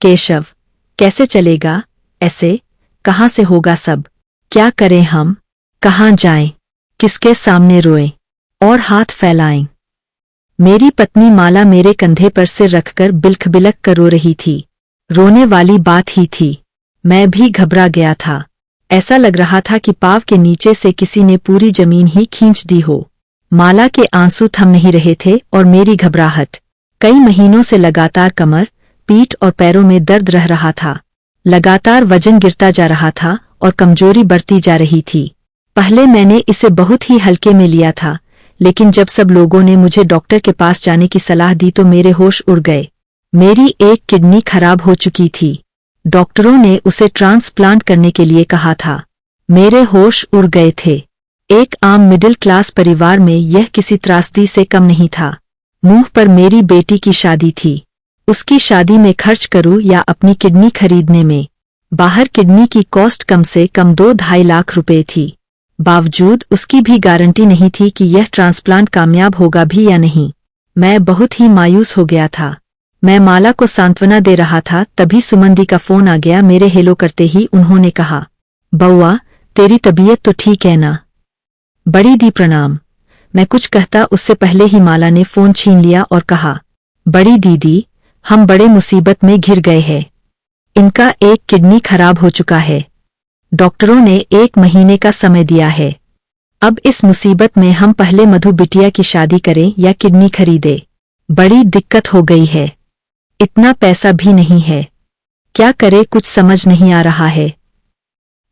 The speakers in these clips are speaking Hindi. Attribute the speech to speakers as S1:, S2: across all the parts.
S1: केशव, कैसे चलेगा ऐसे? कहाँ से होगा सब? क्या करें हम? कहाँ जाएं? किसके सामने रोएं और हाथ फैलाएं? मेरी पत्नी माला मेरे कंधे पर सिर रखकर बिलख बिलख कर रो रही थी। रोने वाली बात ही थी। मैं भी घबरा गया था। ऐसा लग रहा था कि पाँव के नीचे से किसी ने पूरी जमीन ही खींच दी हो। माला के आंसू थम नहीं रहे थे और मेरी घबराहट। कई महीनों से लगातार कमर, पीठ और पैरों में दर्द रह रहा था। लगातार वजन गिरता जा रहा था और कमजोरी बढ़ती जा रही थी। पहले मैंने इसे बहुत ही हल्के में लिया था, लेकिन जब सब लोगों ने मुझे डॉक्टर के पास जाने की सलाह दी तो मेरे होश उड़ गए। मेरी एक किडनी खराब हो चुकी थी। डॉक्टरों ने उसे ट्रांसप्लांट करने के लिए कहा था। मेरे होश उड़ गए थे। एक आम मिडिल क्लास परिवार में यह किसी त्रासदी से कम नहीं था। मुंह पर मेरी बेटी की शादी थी। उसकी शादी में खर्च करूं या अपनी किडनी खरीदने में? बाहर किडनी की कॉस्ट कम से कम 2-2.5 लाख रुपए थी। बावजूद उसकी भी गारंटी नहीं थी कि यह ट्रांसप्लांट कामयाब होगा भी या नहीं। मैं बहुत ही मायूस हो गया था। मैं माला को सांत्वना दे रहा था, तभी सुमन दी का फोन आ गया। मेरे हेलो करते ही उन्होंने कहा, बउआ, तेरी तबीयत तो ठीक है ना? बड़ी दी प्रणाम। मैं कुछ कहता उससे पहले ही माला ने फोन छीन लिया और कहा, बड़ी दीदी, हम बड़े मुसीबत में घिर गए हैं। इनका एक किडनी खराब हो चुका है। डॉक्टरों ने 1 महीने का समय दिया है। अब इस मुसीबत में हम पहले मधु बिटिया की शादी करें या किडनी खरीदें? बड़ी दिक्कत हो गई है। इतना पैसा भी नहीं है। क्या करे, कुछ समझ नहीं आ रहा है।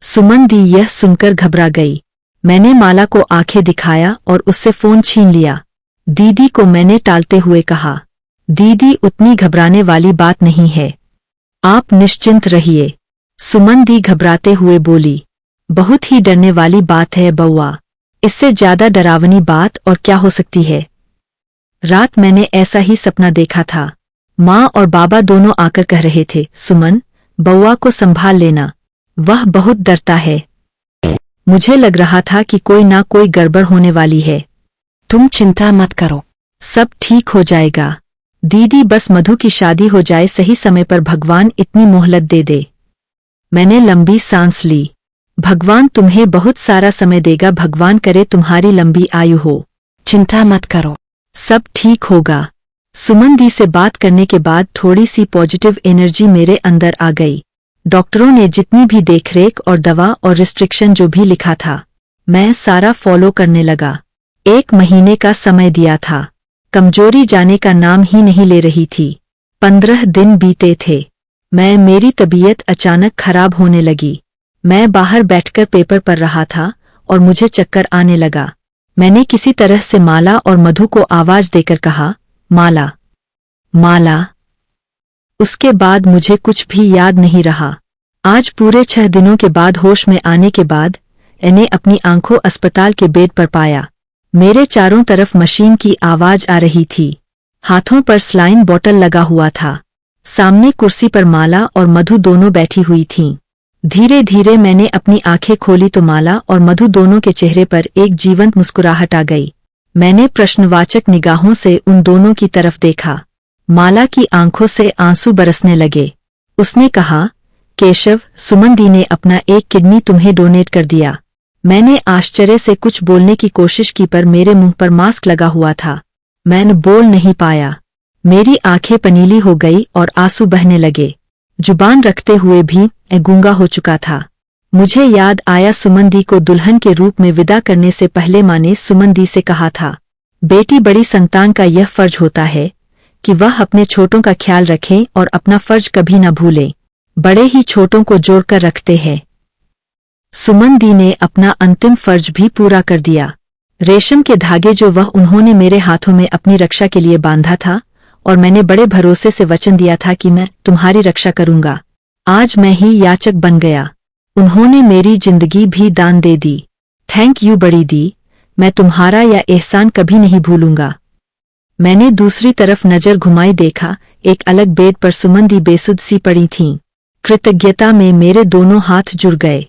S1: सुमन दी यह सुनकर घबरा गई। मैंने माला को आंखें दिखाया और उससे फोन छीन लिया। दीदी को मैंने टालते हुए कहा, दीदी, उतनी घबराने वाली बात नहीं है। आप निश्चिंत रहिए। सुमन दी घबराते हुए बोली, बहुत ही डरने वाली बात है बउआ। इससे ज्यादा डरावनी बात और क्या हो सकती है? रात मैंने ऐसा ही सपना देखा था। माँ और बाबा दोनों आकर कह रहे थे, सुमन, बउआ को संभाल लेना, वह बहुत डरता है। मुझे लग रहा था कि कोई ना कोई गड़बड़ होने वाली है। तुम चिंता मत करो, सब ठीक हो जाएगा। दीदी, बस मधु की शादी हो जाए सही समय पर, भगवान इतनी मोहलत दे दे। मैंने लंबी सांस ली। भगवान तुम्हें बहुत सारा समय देगा, भगवान करे तुम्हारी लंबी आयु हो। चिंता मत करो, सब ठीक होगा। सुमन दी से बात करने के बाद थोड़ी सी पॉजिटिव एनर्जी मेरे अंदर आ गई। डॉक्टरों ने जितनी भी देखरेख और दवा और रिस्ट्रिक्शन जो भी लिखा था, मैं सारा फॉलो करने लगा। 1 महीने का समय दिया था। कमजोरी जाने का नाम ही नहीं ले रही थी। 15 दिन बीते थे। मेरी तबीयत अचानक खराब होने लगी। मैं बाहर बैठकर पेपर पढ़ रहा था और मुझे चक्कर आने लगा। मैंने किसी तरह से माला और मधु को आवाज देकर कहा, माला, माला। उसके बाद मुझे कुछ भी याद नहीं रहा। आज पूरे 6 दिनों के बाद होश में आने के बाद इन्हें अपनी आंखों अस्पताल के बेड पर पाया। मेरे चारों तरफ मशीन की आवाज आ रही थी। हाथों पर सलाइन बोतल लगा हुआ था। सामने कुर्सी पर माला और मधु दोनों बैठी हुई थीं। धीरे धीरे मैंने अपनी आंखें खोली तो माला और मधु दोनों के चेहरे पर एक जीवंत मुस्कुराहट आ गई। मैंने प्रश्नवाचक निगाहों से उन दोनों की तरफ देखा। माला की आंखों से आंसू बरसने लगे। उसने कहा, केशव, सुमन दी ने अपना एक किडनी तुम्हें डोनेट कर दिया। मैंने आश्चर्य से कुछ बोलने की कोशिश की पर मेरे मुंह पर मास्क लगा हुआ था। मैंने बोल नहीं पाया। मेरी आंखें पनीली हो गई और आंसू बहने लगे। जुबान रखते हुए भी मैं गूंगा हो चुका था। मुझे याद आया सुमन दी को दुल्हन के रूप में विदा करने से पहले माँ ने सुमन दी से कहा था, बेटी, बड़ी संतान का यह फर्ज होता है कि वह अपने छोटों का ख्याल रखें और अपना फर्ज कभी न भूलें। बड़े ही छोटों को जोड़कर रखते हैं। सुमन दी ने अपना अंतिम फर्ज भी पूरा कर दिया। रेशम के धागे जो वह उन्होंने मेरे हाथों में अपनी रक्षा के लिए बांधा था और मैंने बड़े भरोसे से वचन दिया था कि मैं तुम्हारी रक्षा करूंगा, आज मैं ही याचक बन गया। उन्होंने मेरी जिंदगी भी दान दे दी। थैंक यू बड़ी दी, मैं तुम्हारा यह एहसान कभी नहीं भूलूंगा। मैंने दूसरी तरफ नजर घुमाई, देखा एक अलग बेड पर सुमन दी बेसुध सी पड़ी थीं। कृतज्ञता में मेरे दोनों हाथ जुड़ गए।